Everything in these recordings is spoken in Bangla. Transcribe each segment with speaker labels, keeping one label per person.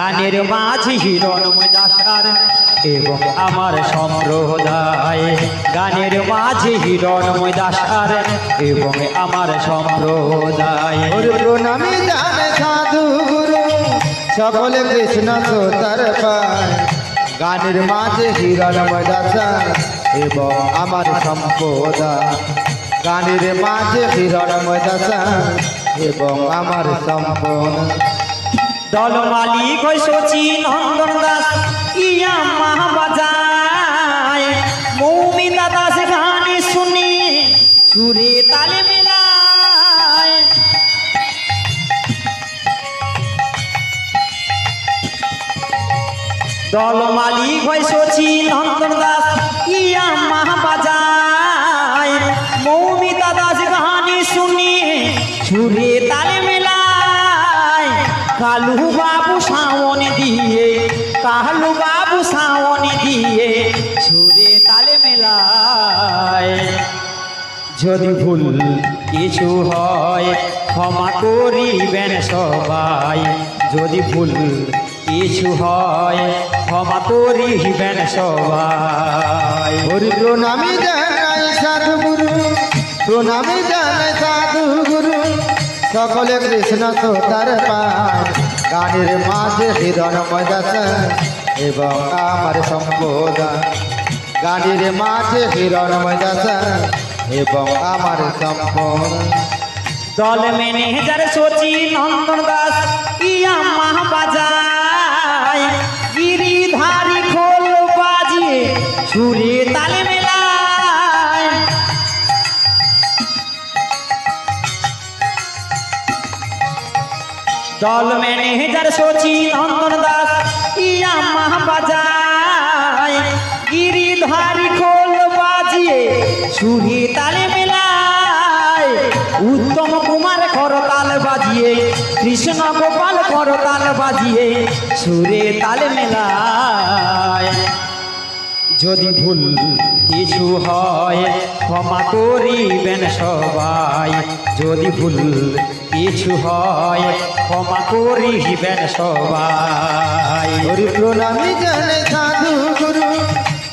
Speaker 1: গানের মাঝি হিরণময় দাসার এবং আমার সম্প্রদায়। গানের মাঝি হিরণময় দাসার এবং আমার সম্প্রদায়।
Speaker 2: প্রণামী জানে সাধু গুরু সকলে কৃষ্ণ সোতার পায়। গানের মাঝে হিরণময় দাসার এবং আমার সম্প্রদায়। গানের মাঝে হিরণময় দাসার এবং আমার সম্প্রদায়।
Speaker 1: দল মালিক ওই শচী নন্দন দাস ইয়া মাহ বাজায়। মৌমিতা দাস গান শুনি সুরে তালে মেলায়। দল মালিক ওই শচী নন্দন দাস ইয়া মাহ বাজায়। মৌমিতা দাস গান শুনি সুরে তালে মেলায়। কালু বাবু সাওন দিয়ে, কালু বাবু সাওন দিয়ে সুরে তালে মেলায়। যদি ভুল কিছু হয় ক্ষমা করিবেন সবাই। যদি ভুল কিছু হয় ক্ষমা করিবেন সবাই।
Speaker 2: হরি প্রণামী জানাই সাধু গুরু, প্রণামী জানাই সাধু গুরু সকলে কৃষ্ণ সোতার পায়। গানের মাঝে হিরণময় দাসার এবং আমার সম্প্রদায়। গানের মাঝে হিরণময় দাসার এবং আমার সম্প্রদায়।
Speaker 1: দল ম্যানেজার শচী নন্দন দাস ইয়া মাহ বাজায়। গিরিধারী খোল বাজিয়ে সুরে তালে মেলায়। দল ম্যানেজার শচী নন্দন দাস ইয়া মাহ বাজায়। গিরিধারী খোল বাজিয়ে সুরে তালে মেলায়। উত্তম কুমার করতাল বাজিয়ে, কৃষ্ণ গোপাল করতাল বাজিয়ে সুরে তালে মেলায়। যদি ভুল কিছু হয় ক্ষমা করিবেন সবাই। যদি ভুল কিছু হয় ক্ষমা করিবেন সবাই।
Speaker 2: হরি প্রণামী জানে সাধু গুরু,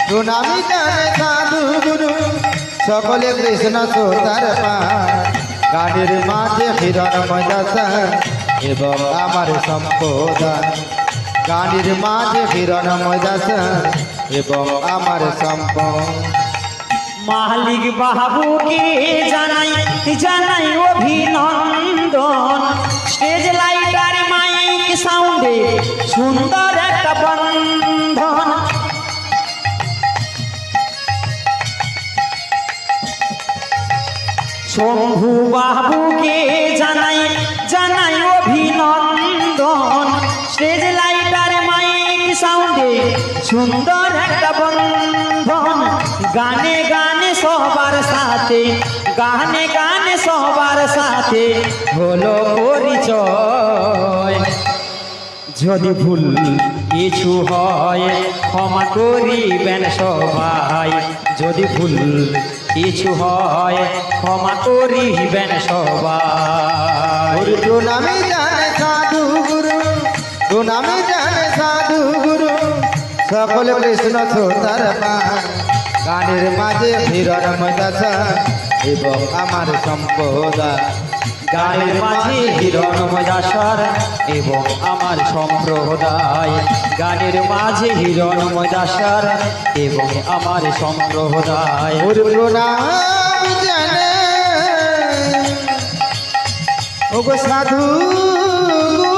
Speaker 2: প্রণামী জানে সাধু গুরু সকলে কৃষ্ণ সোতার পায়। গানের মাঝে হিরণময় দাসার এবং আমার সম্প্রদায়। গানের মাঝে হিরণময় দাসার এবং আমার সম্প্রদায়।
Speaker 1: মালিক বাবুকে জানাই জানাই অভিনন্দন। স্টেজ লাইটার মাইক সাউন্ডে সুন্দর একটা বন্ধন। শম্ভু বাবুকে জানাই জানাই অভিনন্দন। স্টেজ লাইটার মাইক সাউন্ডে সুন্দর একটা বন্ধন। গানে গানে সবার সাথে, গানে গানে সবার সাথে হলো পরিচয়। যদি ভুল কিছু হয় ক্ষমা করিবেন সবাই। যদি ভুল কিছু হয় ক্ষমা করিবেন সবাই।
Speaker 2: হরি প্রণামী জানে সাধু গুরু, প্রণামী জানে সাধু গুরু সকলে কৃষ্ণ সোতার পায়। গানের মাঝে হিরণময় দাসার এবং আমার সম্প্রদায়।
Speaker 1: গানের মাঝে হিরণময় দাসার এবং আমার সম্প্রদায়। গানের মাঝে হিরণময় দাসার এবং আমার সম্প্রদায়।
Speaker 2: হরি প্রণামী জানে ওগো সাধু গুরু।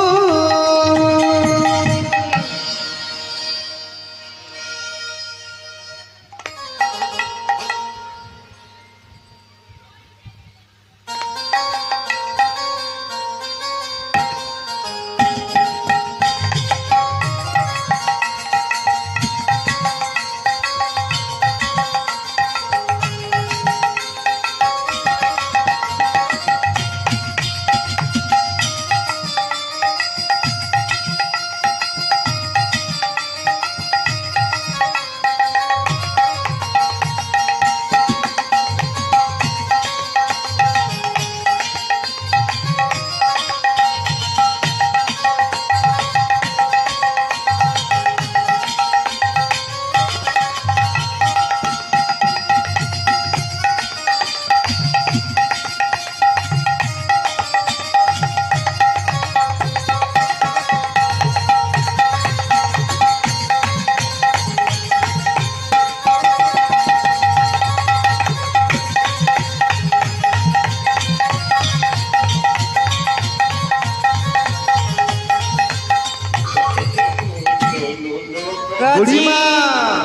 Speaker 2: বুড়িমা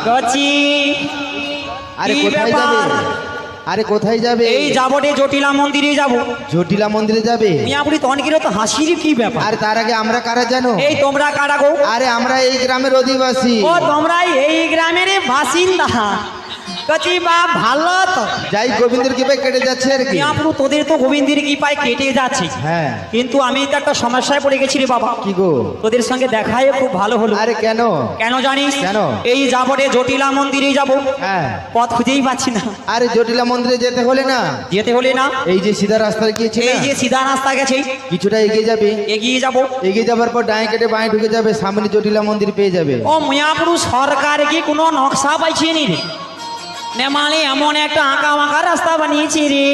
Speaker 1: গছি
Speaker 2: আরে
Speaker 1: কি
Speaker 2: কোথায়
Speaker 1: ব্যাপার?
Speaker 2: যাবে? আরে কোথায় যাবে?
Speaker 1: এই যাবো রে জটিলা মন্দিরে যাবো।
Speaker 2: জটিলা মন্দিরে যাবে?
Speaker 1: মিয়াপুরি তনকিরও তো হাসির কি ব্যাপার?
Speaker 2: আর তার আগে আমরা কারা জানো?
Speaker 1: এই তোমরা কারা গো?
Speaker 2: আরে আমরা এই গ্রামের অধিবাসী।
Speaker 1: ও তোমরা এই গ্রামের বাসিন্দা? কচি বা ভালো তো।
Speaker 2: যাই গোবিন্দের কৃপায় কেটে যাচ্ছে আর কি।
Speaker 1: মিয়াপুর তোদের তো গোবিন্দের কি পায় কেটে যাচ্ছে,
Speaker 2: হ্যাঁ
Speaker 1: কিন্তু আমি তো একটা সমস্যায় পড়ে গেছি রে বাবা।
Speaker 2: কি গো?
Speaker 1: তোদের সঙ্গে দেখায় খুব ভালো হলো।
Speaker 2: আরে কেন?
Speaker 1: কেন জানিস?
Speaker 2: কেন?
Speaker 1: এই যাবো রে জটিলা মন্দিরে যাবো,
Speaker 2: হ্যাঁ
Speaker 1: পথ খুঁজেই পাচ্ছি না।
Speaker 2: আরে জটিলা মন্দিরে যেতে হলে না,
Speaker 1: যেতে হলে না,
Speaker 2: এই যে সিধা রাস্তা গিয়েছে
Speaker 1: এই যে সিধা রাস্তা গেছে,
Speaker 2: কিছুটা এগিয়ে যাবে।
Speaker 1: এগিয়ে যাবো।
Speaker 2: এগিয়ে যাবার পর ডাঁয়ে কেটে বাঁয়ে ঢুকে যাবে, সামনে জটিলা মন্দির পেয়ে যাবে।
Speaker 1: ও মিয়াপুর সরকার কি কোনো নকশা পাইছে নি রে? নেমালে এমন একটা আঁকা বাঁকা রাস্তা বানিয়েছি রে।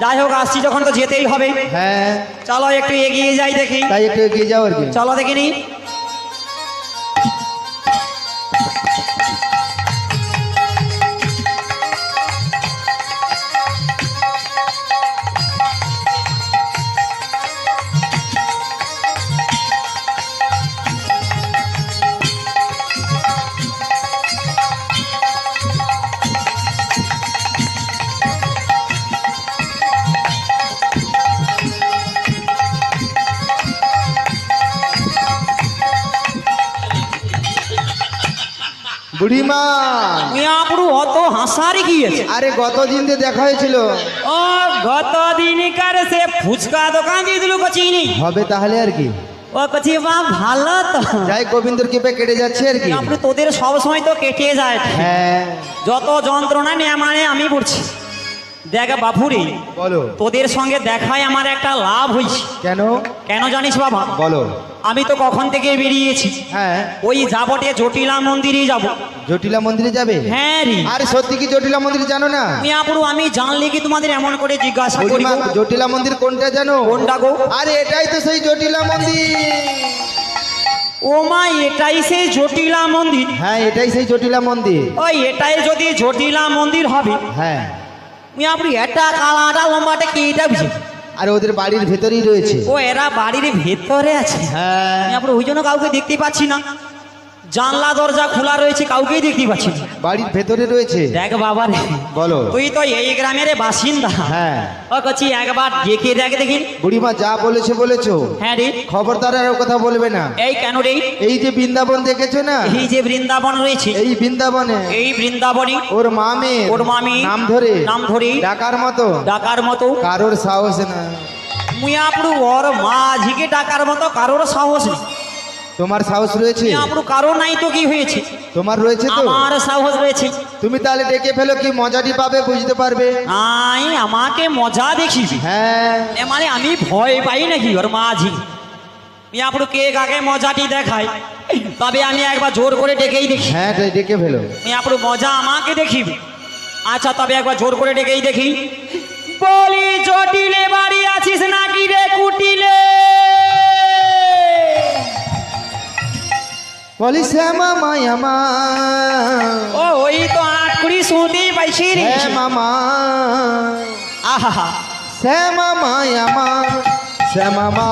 Speaker 1: যাই হোক, আসছি যখন তো যেতেই হবে।
Speaker 2: হ্যাঁ
Speaker 1: চলো একটু এগিয়ে যাই দেখি।
Speaker 2: তাই একটু এগিয়ে যাও আর কি।
Speaker 1: চলো দেখিনি।
Speaker 2: বুড়িমা
Speaker 1: মিয়াপুর অত হাসারি গিয়েছে।
Speaker 2: আরে গত দিন দিয়ে দেখা হয়েছিল।
Speaker 1: ও গত দিনকার সে ফুচকা দোকান দিয়ে দিল কচিনি।
Speaker 2: হবে তাহলে আর কি।
Speaker 1: ও কচি বা ভালো তো।
Speaker 2: যাই গোবিন্দর কৃপায় কেটে যাচ্ছে আর কি।
Speaker 1: মিয়াপুর তোদের সব সময় তো কেটে যায়।
Speaker 2: হ্যাঁ
Speaker 1: যত যন্ত্রণা নিয়ে মানে আমি পড়ছি। দেখ বাপুরে,
Speaker 2: বলো
Speaker 1: তোদের সঙ্গে দেখায় আমার একটা লাভ হয়েছে।
Speaker 2: কেন?
Speaker 1: কেন জানিস বাবা?
Speaker 2: বলো।
Speaker 1: আমি তো কখন থেকে বেরিয়েছি,
Speaker 2: হ্যাঁ
Speaker 1: ওই যাবটে জটিলা মন্দিরে যাব।
Speaker 2: জটিলা মন্দিরে যাবে?
Speaker 1: হ্যাঁ রে।
Speaker 2: আরে সত্যি কি জটিলা মন্দির জানো না?
Speaker 1: মিয়াপুর আমি জানলে কি তোমাদের এমন করে জিজ্ঞাসা করি
Speaker 2: বুড়িমা
Speaker 1: গো?
Speaker 2: জটিলা মন্দির কোনটা জানো?
Speaker 1: কোনটা গো?
Speaker 2: আরে এটাই তো সেই জটিলা মন্দির।
Speaker 1: ও মা, এটাই সেই জটিলা মন্দির?
Speaker 2: হ্যাঁ এটাই সেই জটিলা মন্দির।
Speaker 1: ওই এটাই যদি জটিলা মন্দির হবে,
Speaker 2: হ্যাঁ
Speaker 1: মিয়াপুর এটা কালাটা লম্বাটা কি এটা বুঝি?
Speaker 2: আর ওদের বাড়ির ভেতরেই রয়েছে।
Speaker 1: ও এরা বাড়ির ভেতরে আছে?
Speaker 2: হ্যাঁ
Speaker 1: মিয়াপুর ওই জন্য কাউকে দেখতে পাচ্ছি না। জানলা দরজা খোলা রয়েছে, কাউকেই দেখতে পাচ্ছি না।
Speaker 2: বাড়ির ভেতরে রয়েছে।
Speaker 1: দেখ বাবা রে,
Speaker 2: বলো।
Speaker 1: তুই তো এই গ্রামের বাসিন্দা।
Speaker 2: হ্যাঁ
Speaker 1: ও কচি একবার দেখে দেখ দেখি।
Speaker 2: বুড়িমা যা বলেছে বলেছো,
Speaker 1: হ্যাঁ রে।
Speaker 2: খবরদার আর ও কথা বলবে না।
Speaker 1: এই কেন রে?
Speaker 2: এই যে বৃন্দাবন দেখেছো না,
Speaker 1: এই যে বৃন্দাবন রয়েছে,
Speaker 2: এই বৃন্দাবনে
Speaker 1: এই বৃন্দাবনী
Speaker 2: ওর মামে
Speaker 1: ওর মামি
Speaker 2: নাম ধরে ডাকার মতো
Speaker 1: ডাকার মতো
Speaker 2: কারোর সাহস না।
Speaker 1: মিয়াপুর ওর মাঝিকে ডাকার মতো কারোর সাহস নেই।
Speaker 2: তোমার সাহস রয়েছে?
Speaker 1: মিয়াপুর কারো নাই তো কি হয়েছে?
Speaker 2: তোমার রয়েছে তো।
Speaker 1: আমার সাহস রয়েছে।
Speaker 2: তুমি তাহলে ডেকে ফেলো, কি মজাটি পাবে বুঝতে পারবে।
Speaker 1: আই আমাকে মজা দেখিবি?
Speaker 2: হ্যাঁ
Speaker 1: এ মানে আমি ভয় পাই নাকি ওর মাঝি? মিয়াপুর কে কাকে মজাটি দেখায়, তবে আমি একবার জোর করে ডেকেই দেখি।
Speaker 2: হ্যাঁ ডেকে ফেলো।
Speaker 1: মিয়াপুর মজা আমাকে দেখিবি? আচ্ছা তবে একবার জোর করে ডেকেই দেখি। বলি জটিলে বাড়ি আছিস নাকি রে কুটিলে?
Speaker 2: বলি শ্যামা মায়ামা।
Speaker 1: ও ওই তো আট কুড়ি শুনতেই পাইছি রে।
Speaker 2: হ্যাঁ মামা।
Speaker 1: আহা,
Speaker 2: শ্যামা মায়ামা শ্যামা মা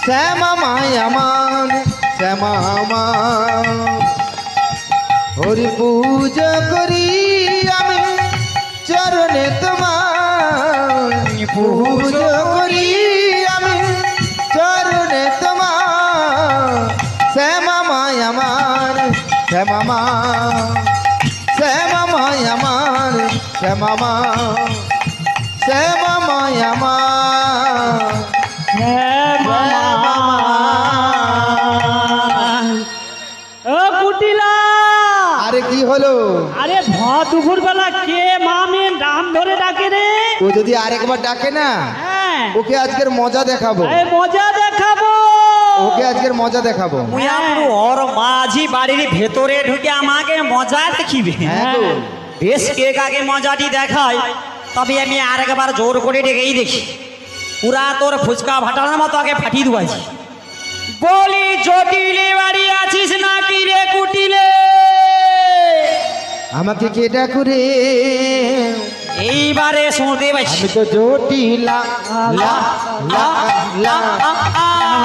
Speaker 2: শ্যামা মায়ামা শ্যামা মা। হরি পূজা করি আমি চরণে তোমার, পূজা করি আমি চরণে তোমার। শ্যামা মায়ামার শ্যামা মা শ্যামা মায়ামার শ্যামা মা শ্যামা মায়ামা।
Speaker 1: ও কুটিলা,
Speaker 2: আরে কি হলো?
Speaker 1: আরে দুপুর বেলা কে মামে নাম ধরে ডাকে রে?
Speaker 2: ও যদি আরেকবার ডাকে না,
Speaker 1: হ্যাঁ,
Speaker 2: ওকে আজকের মজা দেখাবো।
Speaker 1: মজা দেখাবো।
Speaker 2: ওকে আজকের মজা দেখাবো।
Speaker 1: ওর মাঝি বাড়ির ভেতরে ঢুকে আমাকে মজা দেখিবে।
Speaker 2: হ্যাঁ তো।
Speaker 1: বেশ কে কাকে মজাটি দেখায়, তবে আমি আরেকবার জোর করে ডেকেই দেখি। পুরা তোর ফুচকা ভাটানোর মতো আগে ফাটিয়ে দুয়াছি। বলি জটিলে বাড়ি আছিস নাকি রে কুটিলে?
Speaker 2: আমাকে কে ডাকুরে?
Speaker 1: এইবারে শুনতে পাচ্ছি।
Speaker 2: আমি তো জটিলা লা লা লা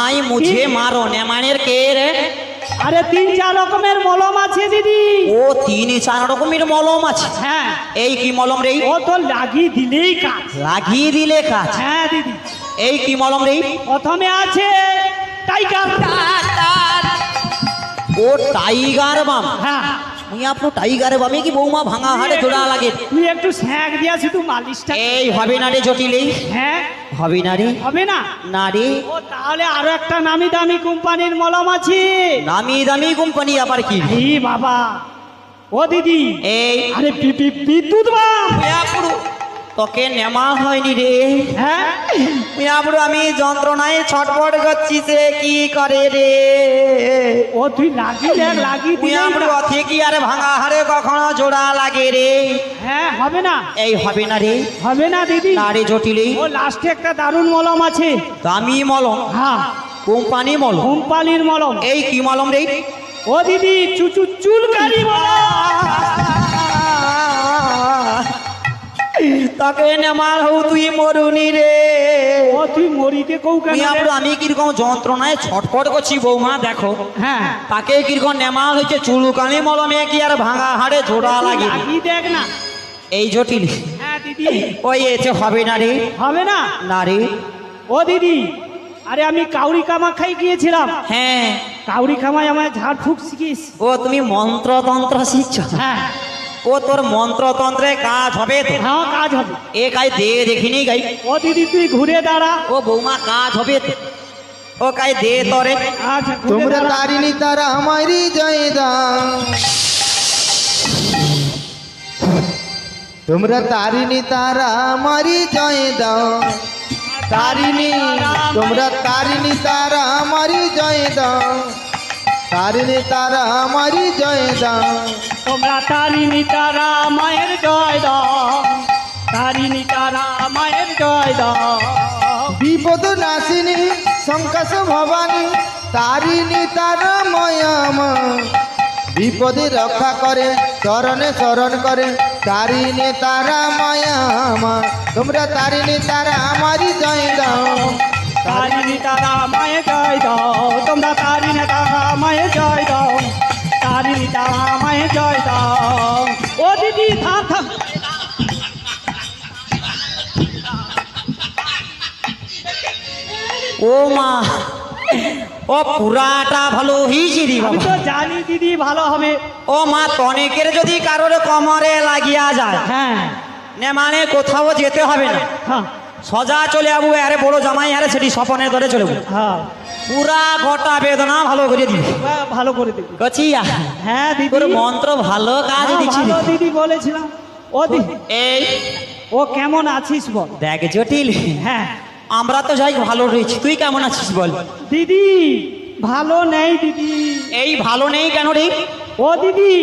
Speaker 1: আই মুঝে মারো নেমানের কে রে?
Speaker 3: আরে 3-4 রকমের মলম আছে দিদি।
Speaker 1: ও 3-4 রকমের মলম আছে।
Speaker 3: হ্যাঁ,
Speaker 1: এই কি মলম রে?
Speaker 3: ও তো লাগিয়ে দিলেই কাজ।
Speaker 1: লাগিয়ে দিলে কাজ।
Speaker 3: হ্যাঁ দিদি,
Speaker 1: এই কি মলম রে?
Speaker 3: প্রথমে আছে টাইগার।
Speaker 1: ও টাইগার বাম।
Speaker 3: হ্যাঁ,
Speaker 1: মুই আপনি টাইগার বামে কি বৌমা ভাঙা হাড়ে জোড়া লাগে?
Speaker 3: তুই একটু স্যাঁক দিয়া শুধু মালিশটা।
Speaker 1: এই হবে না রে জটিলেই?
Speaker 3: হ্যাঁ,
Speaker 1: হবে না রে?
Speaker 3: হবে না?
Speaker 1: না রে।
Speaker 3: ও তাহলে আরো একটা নামি দামি কোম্পানির মলম আছে।
Speaker 1: নামি দামি কোম্পানি আবার কি?
Speaker 3: এই বাবা, ও দিদি,
Speaker 1: এই
Speaker 3: আরে বিদ্যুৎ বাম।
Speaker 1: মিয়াপুরু তোকে নেমা হয়নি রে।
Speaker 3: হ্যাঁ,
Speaker 1: মিয়াপুরু আমি যন্ত্রণায় ছটফট করছি সে কি করে রে।
Speaker 3: ও তুই লাগিয়ে দেখ, লাগিয়ে দিলেই
Speaker 1: মিয়াপুরু
Speaker 3: কাজ।
Speaker 1: অথে কি আর ভাঙা হাড়ে কখনো জোড়া লাগে রে?
Speaker 3: হ্যাঁ, হবে না?
Speaker 1: এই হবে না রে?
Speaker 3: হবে না দিদি।
Speaker 1: না রে জটিলেই।
Speaker 3: ও লাস্টে একটা দারুণ মলম আছে।
Speaker 1: দামি মলম?
Speaker 3: হ্যাঁ,
Speaker 1: কোম্পানি মলম?
Speaker 3: কোম্পানির মলম।
Speaker 1: এই কি মলম রে?
Speaker 3: ও দিদি, চুলকারি মলম।
Speaker 1: তাকে নেমার হও তুই মরুনি রে।
Speaker 3: ও তুই মরিতে কৌ কেন রে?
Speaker 1: মিয়াপুরু আমি কিরকম যন্ত্রণায় ছটফট করছি বৌমা দেখো।
Speaker 3: হ্যাঁ,
Speaker 1: তাকে কিরকম নেমা হয়েছে চুলকানি মলমে কি আর ভাঙা হাড়ে জোড়া লাগে?
Speaker 3: লাগিয়ে দেখ না।
Speaker 1: এই জটিল।
Speaker 3: হ্যাঁ দিদি,
Speaker 1: ওই এতে হবে না রে?
Speaker 3: হবে না?
Speaker 1: না রে।
Speaker 3: ও দিদি, আরে আমি কাউরি কামাখ্যায় গিয়েছিলাম।
Speaker 1: হ্যাঁ।
Speaker 3: কাউরি কামাই আমায় ঝাড়ফুঁক শিখিয়েছি।
Speaker 1: ও তুমি মন্ত্রতন্ত্র শিখছো?
Speaker 3: হ্যাঁ,
Speaker 1: ও তোর মন্ত্রতন্ত্রে কাজ হবে তো?
Speaker 3: হ্যাঁ কাজ হবে।
Speaker 1: এ গাই দে দেখিনি গাই।
Speaker 3: ও দিদি তুই ঘুরে দাঁড়া।
Speaker 1: ও বৌমা কাজ হবে তো? ও গাই দে তরে।
Speaker 3: আচ্ছা ঘুরে
Speaker 2: তোমরা
Speaker 3: দাঁড়া।
Speaker 2: তারিণী তারা আমারই জয় দাও। তোমরা তারিণী তারা আমারই জয় দাও। তারিণী, তোমরা তারিণী তারা আমারই জয় দাও। তারিণী তারা আমারই জয় দাও।
Speaker 3: তোমরা তারিণী তারা মায়ের জয় দাও। তারিণী তারা মায়ের জয় দাও।
Speaker 2: বিপদ নাশিনী সংকাশ ভবানী তারিণী তারা ময়ামা। বিপদে রক্ষা করে চরণে শরণ করে তারিণী তারা ময়ামা। তোমরা তারিণী তারা আমারই জয় দাও।
Speaker 3: তারিণী তারা মায়ের জয় দাও। তোমরা তারিণী তারা মায়ের জয় দাও। তারিণী তারা মায়ের জয় দাও। ও দিদি থাম থাম।
Speaker 1: ও মা, ও পুরাটা ভালো হয়েছে রে
Speaker 3: আমি
Speaker 1: বাবা।
Speaker 3: তো জানি দিদি ভালো হবে।
Speaker 1: ও মা তনেকের যদি কারোর কমরে লাগিয়া যায়
Speaker 3: হ্যাঁ,
Speaker 1: নে মানে কোথাও যেতে হবে না,
Speaker 3: হ্যাঁ,
Speaker 1: সজা চলে যাবো। আরে বড় জামাই আরে সেটি স্বপনের ধরে চলে যাবো।
Speaker 3: হ্যাঁ,
Speaker 1: পুরা গোটা বেদনা ভালো করে দিবি।
Speaker 3: ভালো করে দিদি।
Speaker 1: কচি
Speaker 3: হ্যাঁ দিদি,
Speaker 1: তোর মন্ত্র ভালো কাজ
Speaker 3: হ্যাঁ,
Speaker 1: দিচ্ছি।
Speaker 3: ভালো দিদি বলেছিলাম। ও দিদি,
Speaker 1: এই
Speaker 3: ও কেমন আছিস বল?
Speaker 1: দেখ জটিল,
Speaker 3: হ্যাঁ
Speaker 1: আমরা তো যাই ভালো রয়েছি, তুই কেমন আছিস বল?
Speaker 3: দিদি, ভালো নেই দিদি।
Speaker 1: এই ভালো নেই কেন রে?
Speaker 3: ও দিদি,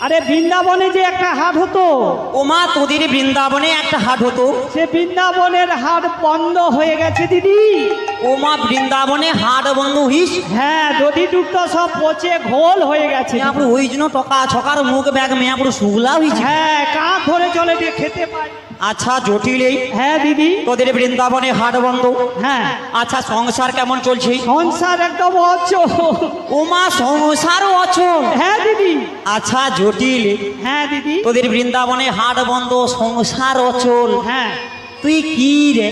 Speaker 3: আরে বৃন্দাবনে যে একটা হাট হতো,
Speaker 1: ও মা তোদের বৃন্দাবনে একটা হাট হতো?
Speaker 3: সে বৃন্দাবনের হাট বন্ধ হয়ে গেছে দিদি।
Speaker 1: ও মা বৃন্দাবনে হাট বন্ধ হইস?
Speaker 3: হ্যাঁ, দধি টুকটো সব পচে ঘোল হয়ে গেছে।
Speaker 1: মিয়াপুর ওই জন্য টকা ছকার মুখ ব্যাগ মিয়াপুর শুগলা হয়েছে।
Speaker 3: হ্যাঁ, কাক ধরে চলে দিয়ে খেতে পাই।
Speaker 1: আচ্ছা জটিল, এই
Speaker 3: হ্যাঁ দিদি,
Speaker 1: তোদের বৃন্দাবনে হাট বন্ধ।
Speaker 3: হ্যাঁ,
Speaker 1: আচ্ছা সংসার কেমন চলছে?
Speaker 3: সংসার একদম অচল।
Speaker 1: ও মা সংসারও অচল?
Speaker 3: হ্যাঁ দিদি,
Speaker 1: আচ্ছা জটিল,
Speaker 3: হ্যাঁ দিদি,
Speaker 1: তোদের বৃন্দাবনে হাট বন্ধ, সংসার অচল,
Speaker 3: হ্যাঁ।
Speaker 1: তুই কি রে?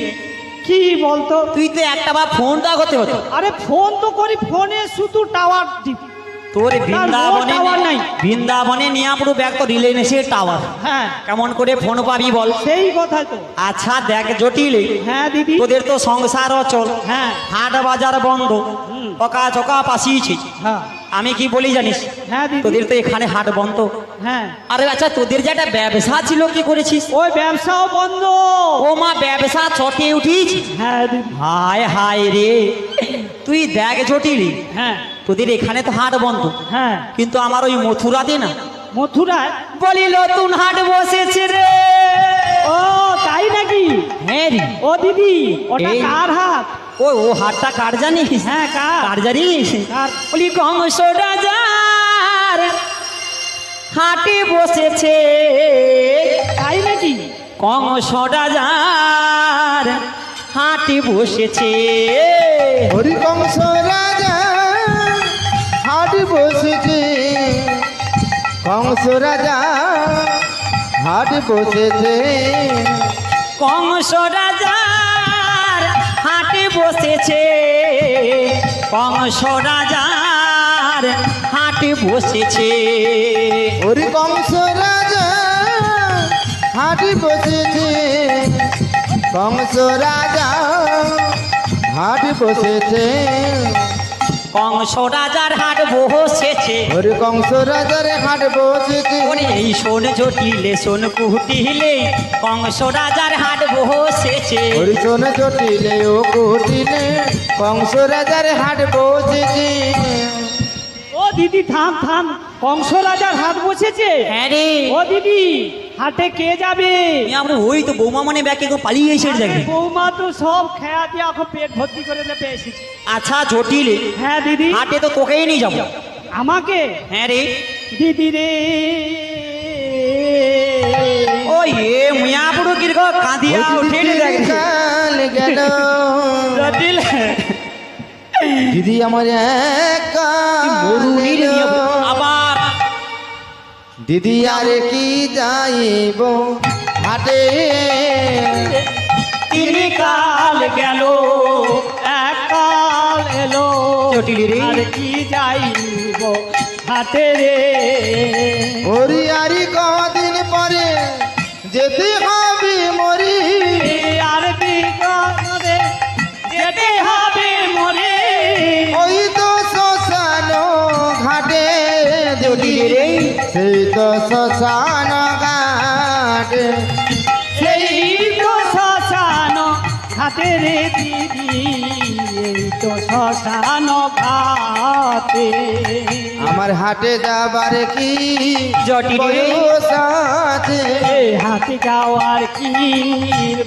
Speaker 3: কি বলতো?
Speaker 1: তুই তো একটা বার ফোনটা করতে হতো।
Speaker 3: আরে ফোন তো করি, ফোনে শুধু টাওয়ার টিপি।
Speaker 1: তোর বৃন্দাবনে
Speaker 3: টাওয়ার নাই।
Speaker 1: বৃন্দাবনে নিয়ে পুরো ব্যাগ তো রিলায়েন্সের টাওয়ার,
Speaker 3: হ্যাঁ,
Speaker 1: কেমন করে ফোন পাবি বল?
Speaker 3: সেই কথাই তো।
Speaker 1: আচ্ছা দেখ জটিল,
Speaker 3: হ্যাঁ দিদি,
Speaker 1: তোদের তো সংসার অচল,
Speaker 3: হ্যাঁ,
Speaker 1: হাট বাজার বন্ধ, পকা চকা পাশিয়েছে।
Speaker 3: হ্যাঁ,
Speaker 1: আমি কি বলি জানিস?
Speaker 3: হ্যাঁ দিদি,
Speaker 1: তোদের তো এখানে হাট বন্ধ।
Speaker 3: হ্যাঁ।
Speaker 1: আরে আচ্ছা তোদের যে একটা ব্যবসা ছিল কি করেছিস?
Speaker 3: ওই ব্যবসাও বন্ধ।
Speaker 1: ও মা ব্যবসা চটে উঠিস?
Speaker 3: হ্যাঁ দিদি,
Speaker 1: হায় হায় রে, তুই দেখ জটিল,
Speaker 3: হ্যাঁ,
Speaker 1: তোদের এখানে তো হাট বন্ধ,
Speaker 3: হ্যাঁ।
Speaker 1: কিন্তু আমার ওই মথুরাতে না
Speaker 3: মথুরায়?
Speaker 1: বলি নতুন হাট বসেছে রে।
Speaker 3: ও তাই নাকি?
Speaker 1: হ্যাঁ রে।
Speaker 3: ও দিদি, ওটা
Speaker 1: এই।
Speaker 3: কার হাট?
Speaker 1: ও হাটটা কার জানিস?
Speaker 3: হ্যাঁ, কার?
Speaker 1: কার জানিস?
Speaker 3: কার?
Speaker 1: বলি কংস রাজার হাটে বসেছে।
Speaker 3: তাই নাকি?
Speaker 1: কংস রাজার হাটে বসেছে।
Speaker 2: হরি কংস রাজা হাট বসেছে, কংস রাজা হাট বসেছে,
Speaker 1: কংস রাজার হাটে বসেছে, কংস রাজার হাটে বসেছে।
Speaker 2: হরি কংস রাজা হাট বসেছে, কংস রাজা হাট বসেছে,
Speaker 1: কংস রাজার হাট বসেছে।
Speaker 2: হরি কংস রাজার হাট বসেছে।
Speaker 1: ওরে এই শোন জটিলে শোন কুটিলে, কংস রাজার হাট বসেছে।
Speaker 2: হরি শোন জটিলে ও কুটিলে, কংস রাজার হাট বসেছে।
Speaker 3: ও দিদি থাম থাম, কংস রাজার হাট বসেছে।
Speaker 1: হ্যাঁ রে,
Speaker 3: ও দিদি হাটে কে যাবে?
Speaker 1: আমরা ওই তো বৌমা মনে ব্যাকে পালিয়ে এসে যাবে।
Speaker 3: বৌমা তো সব খেয়া দিয়ে এখন পেট ভর্তি করে নেবে এসেছে।
Speaker 1: আচ্ছা জটিলে,
Speaker 3: হ্যাঁ দিদি।
Speaker 1: হাটে তো তোকেই নিয়ে যাবো।
Speaker 3: আমাকে?
Speaker 1: হ্যাঁ রে।
Speaker 3: দিদি রে,
Speaker 1: ও এ মুয়া পুরো কিরকম কাঁদিয়া উঠে দেখ।
Speaker 2: কাল গেল
Speaker 1: জটিলে
Speaker 2: দিদি আমার একা
Speaker 1: মরুনি রে
Speaker 2: গেল।
Speaker 1: আবার
Speaker 2: দিদি আরে কি যাইব হাটে,
Speaker 3: তিনি কাল গেল এক কাল এলো,
Speaker 1: জটিলে রে।
Speaker 3: আর কি যাইব হাটে রে।
Speaker 2: হরি আরি কদিন পরে যেতে হবে মরি,
Speaker 3: আর বিগতে যেতে হবে মরে।
Speaker 2: ওই তো শ্মশান ঘাটে দিদি রে, সেই তো শ্মশান ঘাটে,
Speaker 3: সেই তো শ্মশান ঘাটে রে দিদি, এই তো শ্মশান ঘাটে।
Speaker 2: আমার হাটে যাবার কি
Speaker 1: জটিল রে।
Speaker 2: বয়স আছে,
Speaker 3: এই হাটে যাওয়ার কি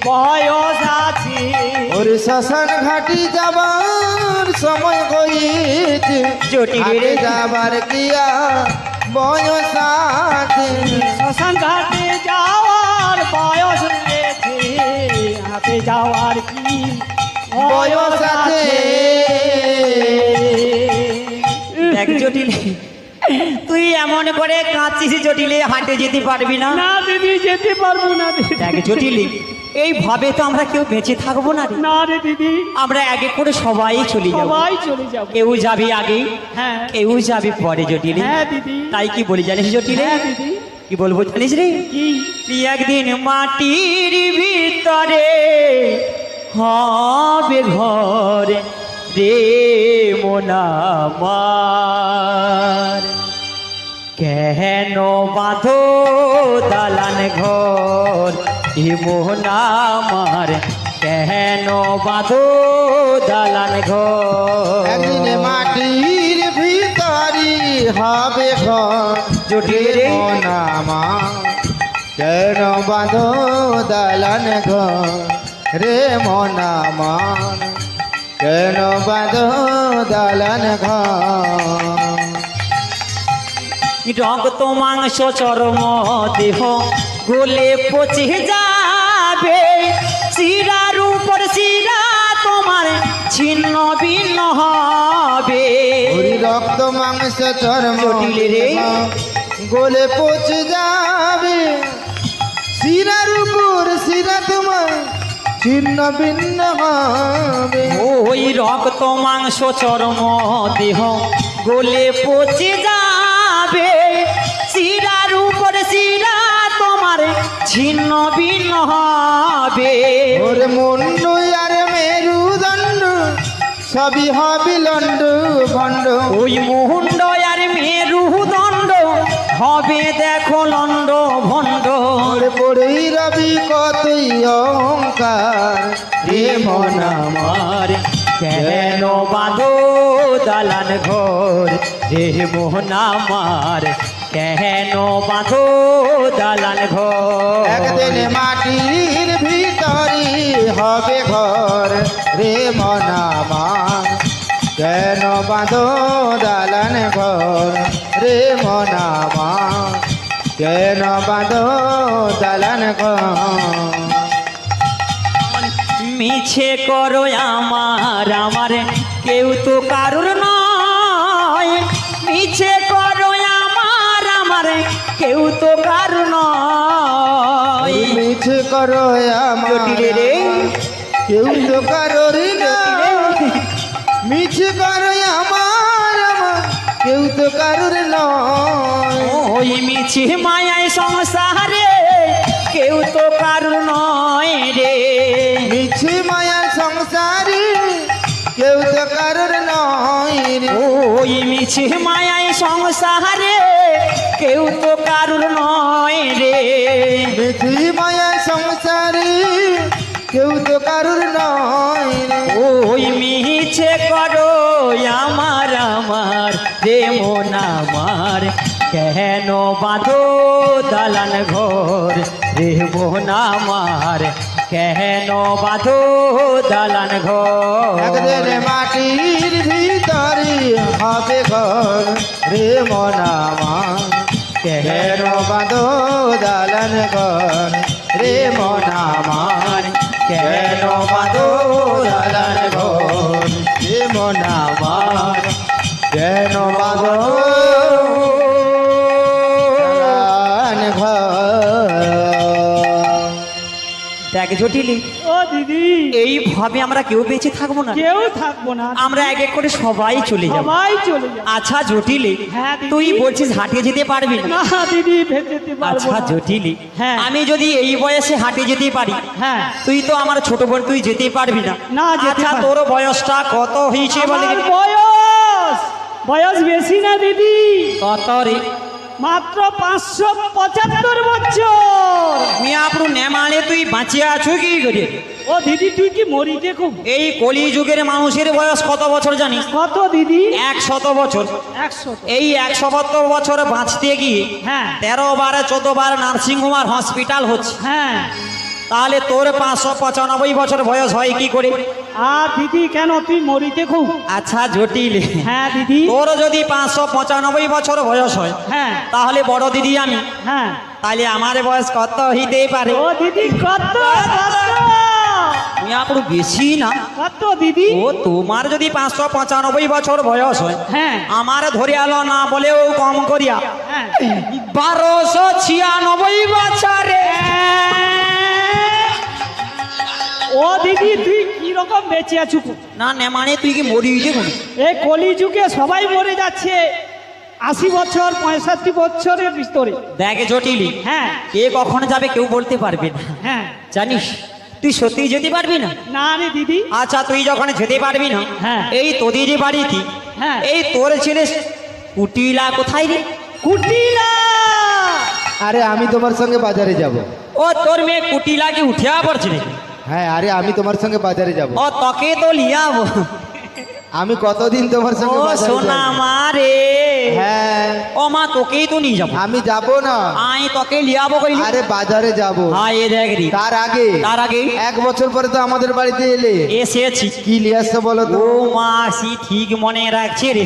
Speaker 3: বয়স আছে?
Speaker 2: ওরে শ্মশান ঘাটি যাবার সময় হয়েছে,
Speaker 1: জটিল রে।
Speaker 2: হাটে যাবার কি আর বয়স আছে,
Speaker 3: শ্মশান ঘাটে যাওয়ার বয়স রয়েছে, হাটে যাওয়ার কি
Speaker 2: বয়স আছে।
Speaker 1: দেখ জটিলে, তুই এমন করে কাঁদছিস জটিলে, হাটে যেতে পারবি না।
Speaker 3: না দিদি যেতে পারবো না দিদি।
Speaker 1: দেখ জটিলে, এইভাবে তো আমরা কেউ বেঁচে থাকবো না রে।
Speaker 3: না রে দিদি,
Speaker 1: আমরা এক এক করে সবাই চলে যাব।
Speaker 3: সবাই চলে যাবো।
Speaker 1: কেউ যাবি আগে,
Speaker 3: হ্যাঁ
Speaker 1: কেউ যাবি পরে জটিলে।
Speaker 3: হ্যাঁ দিদি।
Speaker 1: তাই কি বলি জানিস জটিলে?
Speaker 3: হ্যাঁ দিদি।
Speaker 1: কি বলবো জানিস রে?
Speaker 3: কি?
Speaker 1: তুই একদিন মাটির ভিতরে হবে ঘর রে মোনামার, কেন বাঁধো দালান ঘর এ মোনামার, কেন বাঁধো দালান ঘর।
Speaker 2: একদিন মাটির ভিতরি হবে ঘর
Speaker 1: জটিল রে।
Speaker 2: নামা, কেন বাঁধো দালান ঘর রে মনামান, কেন বাঁধো দালান ঘর।
Speaker 1: রক্ত মাংস চর্ম দেহ গলে পচে যাবে, শিরার উপর শিরা তোমার ছিন্ন ভিন্ন হবে।
Speaker 2: ওরি রক্ত মাংস চর্ম
Speaker 1: জটিল রে।
Speaker 2: গলে পচে যাবে, শিরার উপর শিরা তোমার ছিন্ন ভিন্ন হবে।
Speaker 1: ওই রক্ত মাংস চর্ম দেহ গলে পচে যাবে, শিরার উপর শিরা তোমার ছিন্ন ভিন্ন হবে।
Speaker 2: ওরে মুন্ডু আর মেরুদণ্ড সবই হবে লন্ড ভণ্ড,
Speaker 1: ওই মুহুণ্ড আর মেরুদণ্ড হবে দেখো লণ্ড ভণ্ড।
Speaker 2: ওরে পড়েই রবি কতই অহংকার রে মন আমার।
Speaker 1: আমার কেন বাঁধো দালান ঘর রে মোহন আমার, কেন বাঁধো দালান ঘর।
Speaker 2: একদিন মাটির ভিতরি হবে ঘর রে মন আমার, কেন বাঁধো দালান ঘর রে মন আমার, কেন বাঁধো দালান ঘর।
Speaker 1: মিছে করো আমার আমার কেউ তো কারুর নয়, মিছে করো আমার আমার কেউ তো কারুর নয়।
Speaker 2: মিছে করো আমার
Speaker 1: জটিলে রে।
Speaker 2: কেউ তো কারোর না, মিছে করো আমার আমার কেউ তো কারোর নয়।
Speaker 1: ওই মিছে মায়ায় সংসারে কেউ তো কারুর নয় রে।
Speaker 2: মিছে মায়ার সংসারে কেউ তো কারোর নয় রে।
Speaker 1: ওই মিছে মায়ায় সংসারে কেউ তো কারুর নয় রে।
Speaker 2: মিছে মায়ার সংসারে কেউ তো কারোর নয় রে।
Speaker 1: ওই মিছে করো আমার আমার রে মন আমার, কেন বাঁধো দালান ঘর রে মন আমার, কেন বাঁধো দালান ঘর।
Speaker 2: একদিন মাটির ভিতরে হবে ঘর রে মন আমার, কেন বাঁধো দালান ঘর রে মন আমার, কেন বাঁধো দালান ঘর রে মন আমার, কেন বাঁধো দালান ঘর।
Speaker 1: দেখ জটিলি,
Speaker 3: ও দিদি,
Speaker 1: এইভাবে আমরা কেউ বেঁচে থাকবো না,
Speaker 3: কেউ থাকবো না,
Speaker 1: আমরা এক এক করে সবাই চলে যাবো।
Speaker 3: সবাই চলে যাবে।
Speaker 1: আচ্ছা জটিলি,
Speaker 3: হ্যাঁ দিদি।
Speaker 1: তুই বলছিস হাটে যেতে পারবি না?
Speaker 3: না দিদি, যেতে পারবো
Speaker 1: আচ্ছা
Speaker 3: না।
Speaker 1: জটিলি,
Speaker 3: হ্যাঁ।
Speaker 1: আমি যদি এই বয়সে হাটে যেতে পারি,
Speaker 3: হ্যাঁ,
Speaker 1: তুই তো আমার ছোট বোন, তুই যেতে পারবি না।
Speaker 3: না, যেতে
Speaker 1: আচ্ছা
Speaker 3: পারবো।
Speaker 1: তোর বয়সটা কত হয়েছে বলে
Speaker 3: আমার
Speaker 1: দেখি?
Speaker 3: বয়স বেশি না দিদি,
Speaker 1: কত রে?
Speaker 3: মাত্র 575 বছর।
Speaker 1: মিয়াপুর নেমালে তুই বাঁচিয়ে আছো কি করে?
Speaker 3: ও দিদি, তুই কি মরিতে খুব?
Speaker 1: এই কলি যুগের মানুষের বয়স কত বছর জানিস?
Speaker 3: কত দিদি?
Speaker 1: 100 বছর।
Speaker 3: 100।
Speaker 1: এই 170 বছর বাঁচতে গিয়ে
Speaker 3: হ্যাঁ
Speaker 1: 13 বার 14 বার নার্সিং হোম আর হসপিটাল হচ্ছে,
Speaker 3: হ্যাঁ।
Speaker 1: তাহলে তোর 595 বছর বয়স হয় কি করে?
Speaker 3: আর দিদি কেন, তুই মরিতে খুব?
Speaker 1: আচ্ছা জটিল,
Speaker 3: হ্যাঁ দিদি।
Speaker 1: তোর যদি 595 বছর বয়স হয়,
Speaker 3: হ্যাঁ
Speaker 1: তাহলে বড় দিদি আমি,
Speaker 3: হ্যাঁ।
Speaker 1: তাহলে আমার বয়স কত হইতে পারে?
Speaker 3: ও দিদি, কত
Speaker 1: মিয়াপুর বেশি না।
Speaker 3: কত দিদি?
Speaker 1: ও তোমার যদি 595 বছর বয়স হয়,
Speaker 3: হ্যাঁ
Speaker 1: আমার ধরে আলো না বলেও কম করিয়া
Speaker 3: হ্যাঁ।
Speaker 1: 1296 বছরে।
Speaker 3: ও দিদি, তুই কি রকম বেঁচে আছো?
Speaker 1: না নেমানে তুই কি মরি দেখুন?
Speaker 3: এই কলি যুগে সবাই মরে যাচ্ছে 80 বছর 65 বছরের ভিতরে।
Speaker 1: দেখ জটিলি,
Speaker 3: হ্যাঁ
Speaker 1: কে কখন যাবে কেউ বলতে পারবে না,
Speaker 3: হ্যাঁ।
Speaker 1: জানিস? তুই সত্যি যেতে পারবি না?
Speaker 3: না রে দিদি।
Speaker 1: আচ্ছা তুই যখন যেতে পারবি না,
Speaker 3: হ্যাঁ।
Speaker 1: এই তোদের বাড়ি কি,
Speaker 3: হ্যাঁ।
Speaker 1: এই তোর ছেলে কুটিলা কোথায় রে?
Speaker 3: কুটিলা।
Speaker 2: আরে আমি তোমার সঙ্গে বাজারে যাব।
Speaker 1: ও তোর মেয়ে কুটিলা কি উঠিয়া পড়ছে নাকি?
Speaker 2: হ্যাঁ, আরে আমি তোমার সঙ্গে বাজারে যাব।
Speaker 1: ও তোকে তো লিয়াবো।
Speaker 2: আমি কতদিন তোমার
Speaker 1: ও
Speaker 2: সঙ্গে বাজারে
Speaker 1: সোনা
Speaker 2: যাব?
Speaker 1: মারে,
Speaker 2: হ্যাঁ,
Speaker 1: ও মা তোকেই তো নিয়ে যাবো।
Speaker 2: আমি যাব না।
Speaker 1: আই তোকে লিয়াবো কইলি?
Speaker 2: আরে বাজারে যাব।
Speaker 1: হ্যাঁ এ দেখ রে,
Speaker 2: তার আগে 1 বছর পরে তো আমাদের বাড়িতে এলে,
Speaker 1: এসেছি।
Speaker 2: কি নিয়ে আসছো বলো তো?
Speaker 1: ও মাসি ঠিক মনে রাখছে রে।